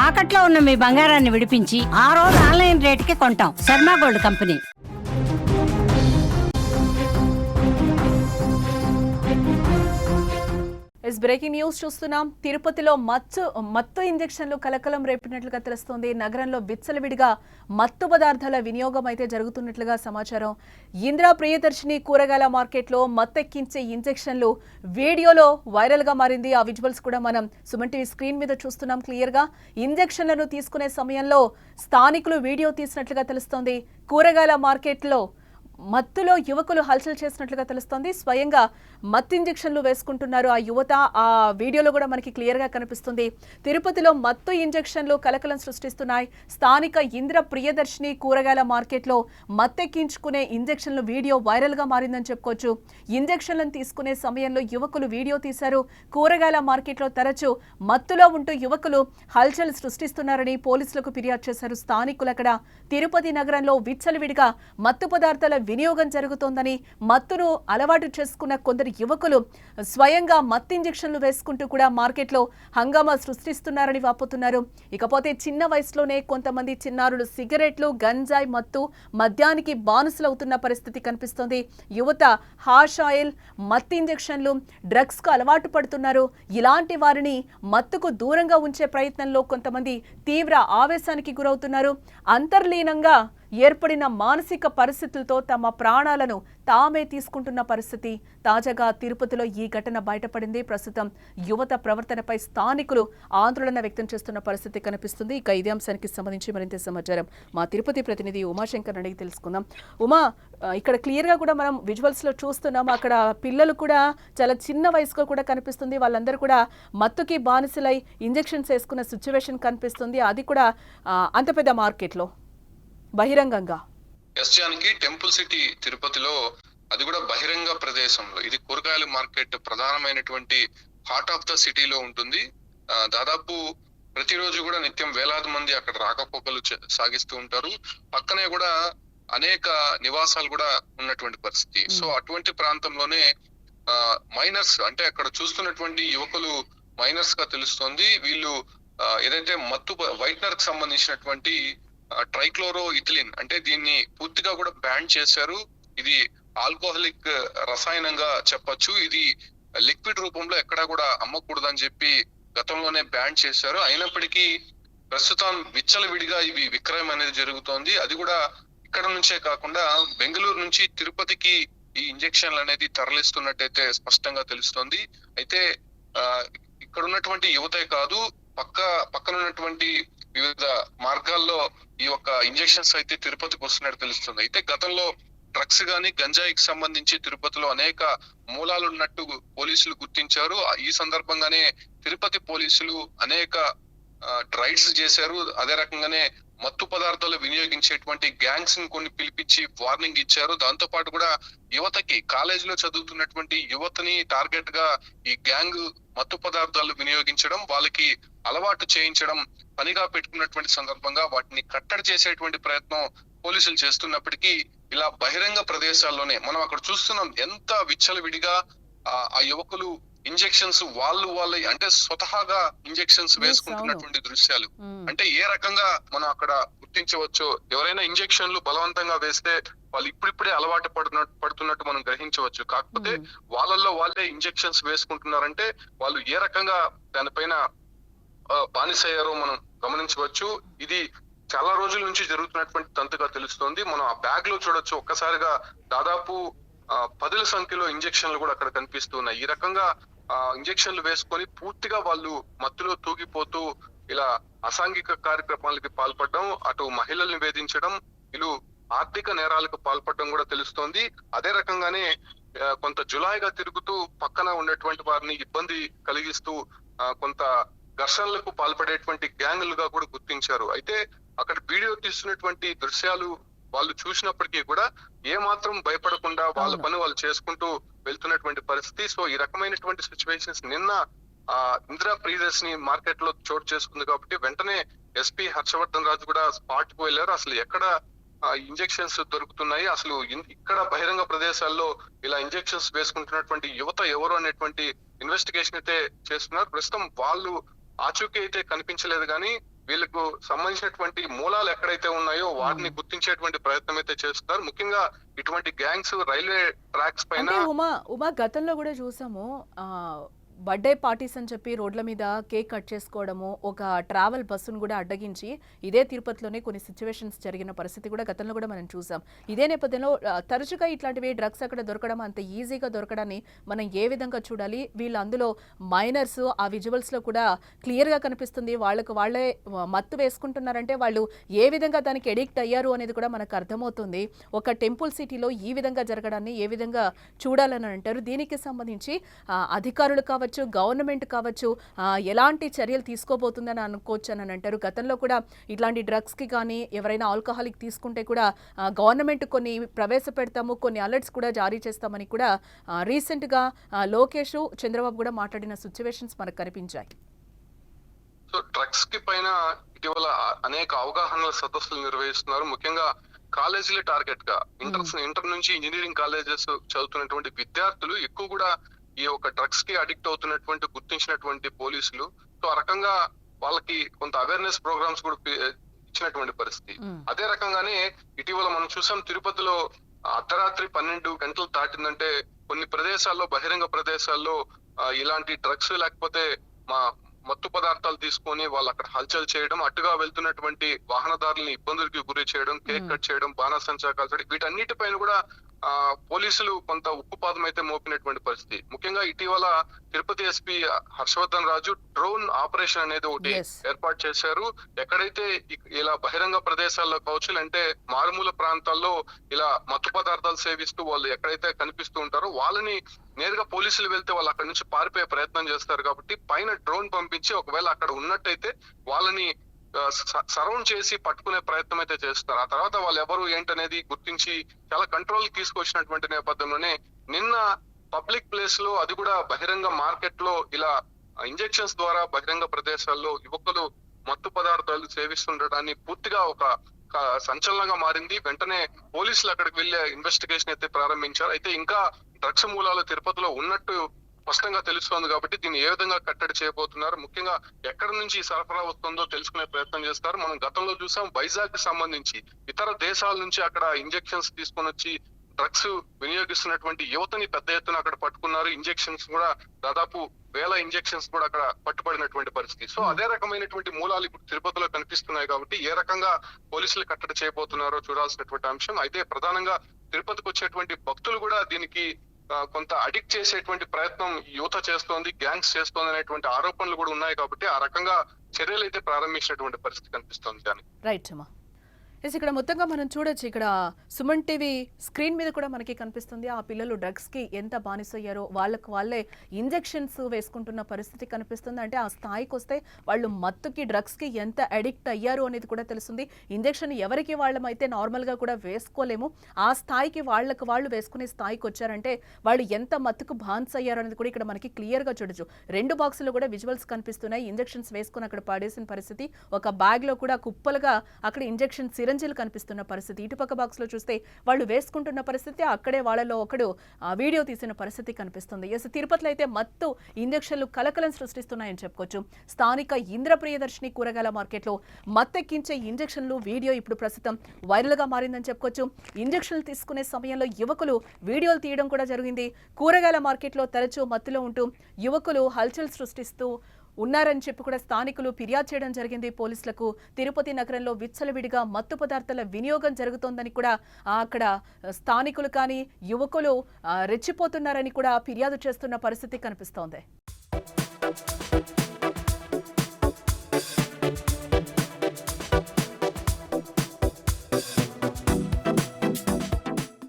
తాకట్లో ఉన్న మీ బంగారాన్ని విడిపించి ఆ రోజు ఆన్లైన్ రేటుకి కొంటాం. Sharma gold company. Breaking news చూస్తున్నాం. తిరుపతిలో మత్తు ఇంజెక్షన్లు కలకలం రేపినట్లుగా తెలుస్తోంది. నగరంలో విచ్చలవిడిగా మత్తు పదార్థాల వినియోగం అయితే జరుగుతున్నట్లుగా సమాచారం. ఇందిరా ప్రియదర్శిని కూరగాయల మార్కెట్లో మత్తెక్కించే ఇంజెక్షన్లు వీడియోలో వైరల్ గా మారింది. ఆ విజువల్స్ కూడా మనం సుమన్ టీవీ స్క్రీన్ మీద చూస్తున్నాం క్లియర్ గా. ఇంజెక్షన్లను తీసుకునే సమయంలో స్థానికులు వీడియో తీసినట్లుగా తెలుస్తోంది. కూరగాయల మార్కెట్లో మత్తులో యువకులు హల్చల్ చేసినట్లుగా తెలుస్తోంది. స్వయంగా మత్తు ఇంజెక్షన్లు వేసుకుంటున్నారు ఆ యువత. ఆ వీడియోలో కూడా మనకి క్లియర్ గా కనిపిస్తుంది. తిరుపతిలో మత్తు ఇంజెక్షన్లు కలకలం సృష్టిస్తున్నాయి. స్థానిక ఇంద్ర ప్రియదర్శిని కూరగాయల మార్కెట్లో మత్తెక్కించుకునే ఇంజెక్షన్లు వీడియో వైరల్ గా మారిందని చెప్పుకోవచ్చు. ఇంజెక్షన్లను తీసుకునే సమయంలో యువకులు వీడియో తీశారు. కూరగాయల మార్కెట్లో తరచూ మత్తులో ఉంటూ యువకులు హల్చల్ సృష్టిస్తున్నారని పోలీసులకు ఫిర్యాదు చేశారు స్థానికులు. అక్కడ తిరుపతి నగరంలో విచ్చలవిడిగా మత్తు పదార్థాల వినియోగం జరుగుతోందని, మత్తును అలవాటు చేసుకున్న కొందరు యువకులు స్వయంగా మత్తు ఇంజెక్షన్లు వేసుకుంటూ కూడా మార్కెట్లో హంగామా సృష్టిస్తున్నారని వాపోతున్నారు. ఇకపోతే చిన్న వయసులోనే కొంతమంది చిన్నారులు సిగరెట్లు, గంజాయి, మత్తు, మద్యానికి బానిసలవుతున్న పరిస్థితి కనిపిస్తోంది. యువత హాష్ ఆయిల్, మత్తు ఇంజెక్షన్లు, డ్రగ్స్ కు అలవాటు పడుతున్నారు. ఇలాంటి వారిని మత్తుకు దూరంగా ఉంచే ప్రయత్నంలో కొంతమంది తీవ్ర ఆవేశానికి గురవుతున్నారు. అంతర్లీనంగా ఏర్పడిన మానసిక పరిస్థితులతో తమ ప్రాణాలను తామే తీసుకుంటున్న పరిస్థితి. తాజాగా తిరుపతిలో ఈ ఘటన బయటపడింది. ప్రస్తుతం యువత ప్రవర్తనపై స్థానికులు ఆందోళన వ్యక్తం చేస్తున్న పరిస్థితి కనిపిస్తుంది. ఇక ఇదే అంశానికి సంబంధించి మరింత సమాచారం మా తిరుపతి ప్రతినిధి ఉమాశంకర్ అడిగి తెలుసుకుందాం. ఉమా, ఇక్కడ క్లియర్ గా కూడా మనం విజువల్స్ లో చూస్తున్నాం. అక్కడ పిల్లలు కూడా చాలా చిన్న వయసులో కూడా కనిపిస్తుంది. వాళ్ళందరూ కూడా మత్తుకి బానిసలై ఇంజెక్షన్స్ వేసుకున్న సిచ్యువేషన్ కనిపిస్తుంది. అది కూడా అంత పెద్ద మార్కెట్లో బహిరంగంగా. ఎస్జానికి టెంపుల్ సిటీ తిరుపతిలో, అది కూడా బహిరంగ ప్రదేశంలో. ఇది కూరగాయల మార్కెట్ ప్రధానమైనటువంటి హార్ట్ ఆఫ్ ద సిటీలో ఉంటుంది. దాదాపు ప్రతిరోజు కూడా నిత్యం వేలాది మంది అక్కడ రాకపోకలు సాగిస్తూ ఉంటారు. పక్కనే కూడా అనేక నివాసాలు కూడా ఉన్నటువంటి పరిస్థితి. సో అటువంటి ప్రాంతంలోనే మైనర్స్, అంటే అక్కడ చూస్తున్నటువంటి యువకులు మైనర్స్ గా తెలుస్తోంది. వీళ్ళు ఏదైతే మత్తు వైట్నర్ కి సంబంధించినటువంటి ట్రైక్లోరో ఇథిలిన్, అంటే దీన్ని పూర్తిగా కూడా బ్యాన్ చేశారు. ఇది ఆల్కహాలిక్ రసాయనంగా చెప్పొచ్చు. ఇది లిక్విడ్ రూపంలో ఎక్కడా కూడా అమ్మకూడదని చెప్పి గతంలోనే బ్యాన్ చేశారు. అయినప్పటికీ ప్రస్తుతం విచ్చలవిడిగా ఇవి విక్రయం అనేది జరుగుతోంది. అది కూడా ఇక్కడ నుంచే కాకుండా బెంగళూరు నుంచి తిరుపతికి ఈ ఇంజెక్షన్లు అనేది తరలిస్తున్నట్టయితే స్పష్టంగా తెలుస్తోంది. అయితే ఇక్కడ ఉన్నటువంటి యువతే కాదు, పక్కన ఉన్నటువంటి వివిధ మార్గాల్లో ఈ యొక్క ఇంజెక్షన్స్ అయితే తిరుపతికి వస్తున్నట్టు తెలుస్తుంది. అయితే గతంలో డ్రగ్స్ గాని గంజాయికి సంబంధించి తిరుపతిలో అనేక మూలాలు ఉన్నట్టు పోలీసులు గుర్తించారు. ఈ సందర్భంగానే తిరుపతి పోలీసులు అనేక రైడ్స్ చేశారు. అదే రకంగానే మత్తు పదార్థాలు వినియోగించేటువంటి గ్యాంగ్స్ ని కొన్ని పిలిపించి వార్నింగ్ ఇచ్చారు. దాంతో పాటు కూడా యువతకి, కాలేజీలో చదువుతున్నటువంటి యువతని టార్గెట్ గా ఈ గ్యాంగ్ మత్తు పదార్థాలు వినియోగించడం, వాళ్ళకి అలవాటు చేయించడం పనిగా పెట్టుకున్నటువంటి సందర్భంగా వాటిని కట్టడి చేసేటువంటి ప్రయత్నం పోలీసులు చేస్తున్నప్పటికీ ఇలా బహిరంగ ప్రదేశాల్లోనే మనం అక్కడ చూస్తున్నాం ఎంత విచ్చలవిడిగా ఆ యువకులు ఇంజెక్షన్స్ వాళ్ళే అంటే స్వతహాగా ఇంజెక్షన్స్ వేసుకుంటున్నటువంటి దృశ్యాలు. అంటే ఏ రకంగా మనం అక్కడ గుర్తించవచ్చు, ఎవరైనా ఇంజెక్షన్లు బలవంతంగా వేస్తే వాళ్ళు ఇప్పుడిప్పుడే అలవాటు పడుతున్నట్టు మనం గ్రహించవచ్చు. కాకపోతే వాళ్ళల్లో వాళ్ళే ఇంజెక్షన్స్ వేసుకుంటున్నారంటే వాళ్ళు ఏ రకంగా దానిపైన బానిసయ్యారో మనం గమనించవచ్చు. ఇది చాలా రోజుల నుంచి జరుగుతున్నటువంటి తంతుగా తెలుస్తోంది. మనం ఆ బ్యాగ్ లో చూడొచ్చు, ఒక్కసారిగా దాదాపు 10ల సంఖ్యలో ఇంజెక్షన్లు కూడా అక్కడ కనిపిస్తున్నాయి. ఈ రకంగా ఇంజెక్షన్లు వేసుకొని పూర్తిగా వాళ్ళు మత్తులో తూగిపోతూ ఇలా అసాంఘిక కార్యక్రమాలకి పాల్పడడం, అటు మహిళల్ని వేధించడం, వీళ్ళు ఆర్థిక నేరాలకు పాల్పడడం కూడా తెలుస్తోంది. అదే రకంగానే కొంత జులాయిగా తిరుగుతూ పక్కన ఉన్నటువంటి వారిని ఇబ్బంది కలిగిస్తూ కొంత ఘర్షణలకు పాల్పడేటువంటి గ్యాంగులుగా కూడా గుర్తించారు. అయితే అక్కడ వీడియో తీస్తున్నటువంటి దృశ్యాలు వాళ్ళు చూసినప్పటికీ కూడా ఏ మాత్రం భయపడకుండా వాళ్ళ పని వాళ్ళు చేసుకుంటూ వెళ్తున్నటువంటి పరిస్థితి. సో ఈ రకమైనటువంటి సిచ్యువేషన్స్ నిన్న ఇందిరా ప్రియదర్శిని మార్కెట్ లో చోటు చేసుకుంది కాబట్టి వెంటనే ఎస్పీ హర్షవర్ధన్ రాజు కూడా స్పాట్ కు వెళ్ళారు. అసలు ఎక్కడ ఇంజెక్షన్స్ దొరుకుతున్నాయి, అసలు ఇక్కడ బహిరంగ ప్రదేశాల్లో ఇలా ఇంజెక్షన్స్ వేసుకుంటున్నటువంటి యువత ఎవరు అనేటువంటి ఇన్వెస్టిగేషన్ అయితే చేస్తున్నారు. ప్రస్తుతం వాళ్ళు ఆచూకీ అయితే కనిపించలేదు కానీ వీళ్ళకు సంబంధించినటువంటి మూలాలు ఎక్కడైతే ఉన్నాయో వాటిని గుర్తించేటువంటి ప్రయత్నం అయితే చేస్తున్నారు. ముఖ్యంగా ఇటువంటి గ్యాంగ్స్ రైల్వే ట్రాక్స్ పైన అంటే ఉమా గతంలో కూడా చూసాము. బర్త్డే పార్టీస్ అని చెప్పి రోడ్ల మీద కేక్ కట్ చేసుకోవడము, ఒక ట్రావెల్ బస్సును కూడా అడ్డగించి ఇదే తిరుపతిలోనే కొన్ని సిచ్యువేషన్స్ జరిగిన పరిస్థితి కూడా గతంలో కూడా మనం చూసాం. ఇదే నేపథ్యంలో తరచుగా ఇట్లాంటివి డ్రగ్స్ అక్కడ దొరకడం, అంత ఈజీగా దొరకడాన్ని మనం ఏ విధంగా చూడాలి? వీళ్ళు అందులో మైనర్స్, ఆ విజువల్స్లో కూడా క్లియర్గా కనిపిస్తుంది. వాళ్ళే మత్తు వేసుకుంటున్నారంటే వాళ్ళు ఏ విధంగా దానికి ఎడిక్ట్ అయ్యారు అనేది కూడా మనకు అర్థమవుతుంది. ఒక టెంపుల్ సిటీలో ఈ విధంగా జరగడాన్ని ఏ విధంగా చూడాలని అంటారు? దీనికి సంబంధించి అధికారులు కావచ్చు, గవర్నమెంట్ కావచ్చు, ఎలాంటి చర్యలు తీసుకోబోతుందని అనుకోవచ్చు అని అంటారు? గతంలో కూడా ఇట్లాంటి డ్రగ్స్కి కానీ ఎవరైనా ఆల్కహాలిక్ తీసుకుంటే కూడా గవర్నమెంట్ కొన్ని ప్రవేశపెడతాము, కొన్ని అలర్ట్స్ కూడా జారీ చేస్తామని కూడా రీసెంట్గా లోకేష్, చంద్రబాబు కూడా మాట్లాడిన సిచ్యువేషన్స్ మనకు కనిపించాయి. సో డ్రగ్స్ కి పైన ఇటీవల అనేక అవగాహనల సదస్సులు నిర్వహిస్తున్నారు. ముఖ్యంగా కాలేజీలే టార్గెట్ గా ఇంటర్ నుంచి ఇంజనీరింగ్ కాలేజెస్ చదువుతున్నటువంటి విద్యార్థులు ఎక్కువ కూడా ఈ ఒక డ్రగ్స్ కి అడిక్ట్ అవుతున్నటువంటి గుర్తించినటువంటి పోలీసులు సో ఆ రకంగా వాళ్ళకి కొంత అవేర్నెస్ ప్రోగ్రామ్స్ కూడా ఇచ్చినటువంటి పరిస్థితి. అదే రకంగానే ఇటీవల మనం చూసాం తిరుపతిలో అర్ధరాత్రి 12 గంటలు దాటిందంటే కొన్ని ప్రదేశాల్లో, బహిరంగ ప్రదేశాల్లో ఇలాంటి డ్రగ్స్ లేకపోతే మత్తు పదార్థాలు తీసుకొని వాళ్ళు అక్కడ హల్చల్ చేయడం, అటుగా వెళ్తున్నటువంటి వాహనదారులని ఇబ్బందులకి గురి చేయడం, కేక్ కట్ చేయడం, బాణాసంచా కాల్చడం, వీటన్నిటిపైన కూడా పోలీసులు కొంత ఉక్కుపాదం అయితే మోపినటువంటి పరిస్థితి. ముఖ్యంగా ఇటీవల తిరుపతి ఎస్పీ హర్షవర్ధన్ రాజు డ్రోన్ ఆపరేషన్ అనేది ఒకటి ఏర్పాటు చేశారు. ఎక్కడైతే ఇలా బహిరంగ ప్రదేశాల్లో కావచ్చు, అంటే మారుమూల ప్రాంతాల్లో ఇలా మత్తు పదార్థాలు సేవిస్తూ వాళ్ళు ఎక్కడైతే కనిపిస్తూ ఉంటారో వాళ్ళని నేరుగా పోలీసులు వెళ్తే వాళ్ళు అక్కడి నుంచి పారిపోయే ప్రయత్నం చేస్తారు. కాబట్టి పైన డ్రోన్ పంపించి ఒకవేళ అక్కడ ఉన్నట్టయితే వాళ్ళని సరౌండ్ చేసి పట్టుకునే ప్రయత్నం అయితే చేస్తారు. ఆ తర్వాత వాళ్ళు ఎవరు ఏంటనేది గుర్తించి చాలా కంట్రోల్ తీసుకొచ్చినటువంటి నేపథ్యంలోనే నిన్న పబ్లిక్ ప్లేస్ లో, అది కూడా బహిరంగ మార్కెట్ లో ఇలా ఇంజెక్షన్స్ ద్వారా బహిరంగ ప్రదేశాల్లో యువకులు మత్తు పదార్థాలు సేవిస్తుండటాన్ని పూర్తిగా ఒక సంచలనంగా మారింది. వెంటనే పోలీసులు అక్కడికి వెళ్లే ఇన్వెస్టిగేషన్ అయితే ప్రారంభించారు. అయితే ఇంకా డ్రగ్స్ మూలాలు తిరుపతిలో ఉన్నట్టు స్పష్టంగా తెలుస్తోంది. కాబట్టి దీన్ని ఏ విధంగా కట్టడి చేయబోతున్నారు, ముఖ్యంగా ఎక్కడి నుంచి సరఫరా వస్తుందో తెలుసుకునే ప్రయత్నం చేస్తారు. మనం గతంలో చూసాం వైజాగ్ కి సంబంధించి ఇతర దేశాల నుంచి అక్కడ ఇంజెక్షన్స్ తీసుకొని వచ్చి డ్రగ్స్ వినియోగిస్తున్నటువంటి యువతని పెద్ద ఎత్తున అక్కడ పట్టుకున్నారు. ఇంజెక్షన్స్ కూడా దాదాపు 1000 ఇంజెక్షన్స్ కూడా అక్కడ పట్టుబడినటువంటి పరిస్థితి. సో అదే రకమైనటువంటి మూలాలు ఇప్పుడు తిరుపతిలో కనిపిస్తున్నాయి. కాబట్టి ఏ రకంగా పోలీసులు కట్టడి చేయబోతున్నారో చూడాల్సినటువంటి అంశం. అయితే ప్రధానంగా తిరుపతికి వచ్చేటువంటి భక్తులు కూడా దీనికి కొంత అడిక్ట్ చేసేటువంటి ప్రయత్నం యువత చేస్తోంది, గ్యాంగ్స్ చేస్తోంది అనేటువంటి ఆరోపణలు కూడా ఉన్నాయి. కాబట్టి ఆ రకంగా చర్యలు అయితే ప్రారంభించినటువంటి పరిస్థితి కనిపిస్తోంది. దానికి రైట్ అమ్మా. ఇక్కడ మొత్తంగా మనం చూడొచ్చు, ఇక్కడ సుమన్ టీవీ స్క్రీన్ మీద కూడా మనకి కనిపిస్తుంది ఆ పిల్లలు డ్రగ్స్ కి ఎంత బానిసయ్యారో, వాళ్ళే ఇంజెక్షన్స్ వేసుకుంటున్న పరిస్థితి కనిపిస్తుంది. అంటే ఆ స్థాయికి వస్తే వాళ్ళు మత్తుకి, డ్రగ్స్ కి ఎంత అడిక్ట్ అయ్యారు అనేది కూడా తెలుస్తుంది. ఇంజెక్షన్ ఎవరికి వాళ్ళమైతే నార్మల్ గా కూడా వేసుకోలేము, ఆ స్థాయికి వాళ్ళు వేసుకునే స్థాయికి వచ్చారంటే వాళ్ళు ఎంత మత్తుకు బాన్స్ అయ్యారు అనేది కూడా ఇక్కడ మనకి క్లియర్ గా చూడొచ్చు. 2 బాక్సులు కూడా విజువల్స్ కనిపిస్తున్నాయి. ఇంజెక్షన్స్ వేసుకుని అక్కడ పడేసిన పరిస్థితి, ఒక బ్యాగ్ లో కూడా కుప్పలుగా అక్కడ ఇంజెక్షన్ సిరంజీలు కనిపిస్తున్న పరిస్థితి. ఇటుపక్క బాక్స్ లో చూస్తే వాళ్ళు వేసుకుంటున్న పరిస్థితి, అక్కడే వాళ్ళలో ఒకడు వీడియో తీసిన పరిస్థితి కనిపిస్తుంది. తిరుపతిలో అయితే మత్తు ఇంజెక్షన్లు కలకలం సృష్టిస్తున్నాయని చెప్పుకోవచ్చు. స్థానిక ఇంద్రప్రియదర్శిని కూరగాయల మార్కెట్ లో మత్తెక్కించే ఇంజెక్షన్లు వీడియో ఇప్పుడు ప్రస్తుతం వైరల్ గా మారిందని చెప్పుకోవచ్చు. ఇంజెక్షన్లు తీసుకునే సమయంలో యువకులు వీడియోలు తీయడం కూడా జరిగింది. కూరగాయల మార్కెట్ లో తరచూ మత్తులో ఉంటూ యువకులు హల్చల్ సృష్టిస్తూ ఉన్నారని చెప్పి కూడా స్థానికులు ఫిర్యాదు చేయడం జరిగింది పోలీసులకు. తిరుపతి నగరంలో విచ్చలవిడిగా మత్తు పదార్థాల వినియోగం జరుగుతోందని కూడా అక్కడ స్థానికులు కానీ యువకులు రెచ్చిపోతున్నారని కూడా ఫిర్యాదు చేస్తున్న పరిస్థితి కనిపిస్తోంది.